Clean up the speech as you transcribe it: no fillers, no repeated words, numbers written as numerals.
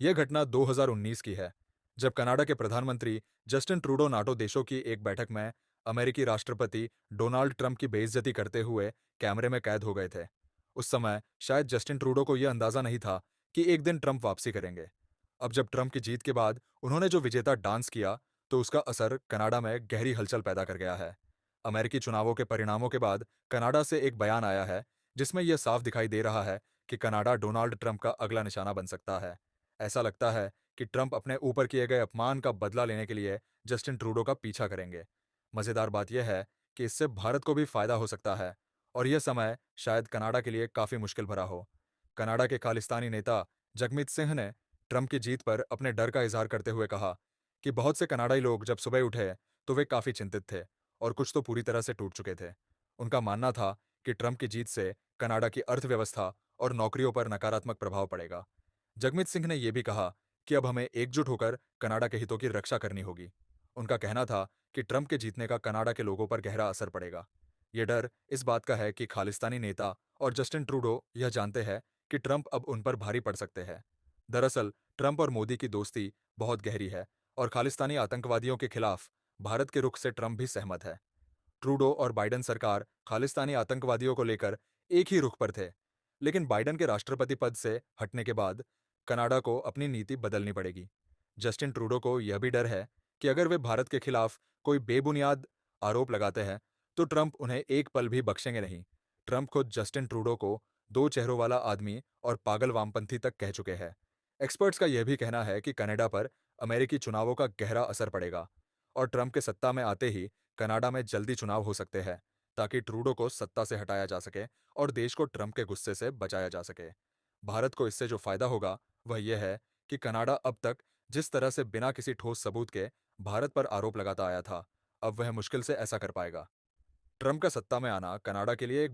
यह घटना 2019 की है, जब कनाडा के प्रधानमंत्री जस्टिन ट्रूडो नाटो देशों की एक बैठक में अमेरिकी राष्ट्रपति डोनाल्ड ट्रंप की बेइज्जती करते हुए कैमरे में कैद हो गए थे। उस समय शायद जस्टिन ट्रूडो को यह अंदाजा नहीं था कि एक दिन ट्रंप वापसी करेंगे। अब जब ट्रंप की जीत के बाद उन्होंने जो विजेता डांस किया, तो उसका असर कनाडा में गहरी हलचल पैदा कर गया है। अमेरिकी चुनावों के परिणामों के बाद कनाडा से एक बयान आया है, जिसमें यह साफ दिखाई दे रहा है कि कनाडा डोनाल्ड ट्रंप का अगला निशाना बन सकता है। ऐसा लगता है कि ट्रंप अपने ऊपर किए गए अपमान का बदला लेने के लिए जस्टिन ट्रूडो का पीछा करेंगे। मजेदार बात यह है कि इससे भारत को भी फायदा हो सकता है, और यह समय शायद कनाडा के लिए काफी मुश्किल भरा हो। कनाडा के खालिस्तानी नेता जगमीत सिंह ने ट्रंप की जीत पर अपने डर का इजहार करते हुए कहा कि बहुत से कनाडाई लोग जब सुबह उठे तो वे काफी चिंतित थे, और कुछ तो पूरी तरह से टूट चुके थे। उनका मानना था कि ट्रंप की जीत से कनाडा की अर्थव्यवस्था और नौकरियों पर नकारात्मक प्रभाव पड़ेगा। जगमीत सिंह ने यह भी कहा कि अब हमें एकजुट होकर कनाडा के हितों की रक्षा करनी होगी। उनका कहना था कि ट्रंप के जीतने का कनाडा के लोगों पर गहरा असर पड़ेगा। ये डर इस बात का है कि खालिस्तानी नेता और जस्टिन ट्रूडो यह जानते हैं कि ट्रंप अब उन पर भारी पड़ सकते हैं। दरअसल ट्रंप और मोदी की दोस्ती बहुत गहरी है, और खालिस्तानी आतंकवादियों के खिलाफ भारत के रुख से ट्रंप भी सहमत है। ट्रूडो और बाइडेन सरकार खालिस्तानी आतंकवादियों को लेकर एक ही रुख पर थे, लेकिन बाइडेन के राष्ट्रपति पद से हटने के बाद कनाडा को अपनी नीति बदलनी पड़ेगी। जस्टिन ट्रूडो को यह भी डर है कि अगर वे भारत के खिलाफ कोई बेबुनियाद आरोप लगाते हैं, तो ट्रंप उन्हें एक पल भी बख्शेंगे नहीं। ट्रंप खुद जस्टिन ट्रूडो को दो चेहरों वाला आदमी और पागल वामपंथी तक कह चुके हैं। एक्सपर्ट्स का यह भी कहना है कि कनाडा पर अमेरिकी चुनावों का गहरा असर पड़ेगा, और ट्रंप के सत्ता में आते ही कनाडा में जल्दी चुनाव हो सकते हैं, ताकि ट्रूडो को सत्ता से हटाया जा सके और देश को ट्रंप के गुस्से से बचाया जा सके। भारत को इससे जो फायदा होगा वह यह है कि कनाडा अब तक जिस तरह से बिना किसी ठोस सबूत के भारत पर आरोप लगाता आया था, अब वह मुश्किल से ऐसा कर पाएगा। ट्रंप का सत्ता में आना कनाडा के लिए एक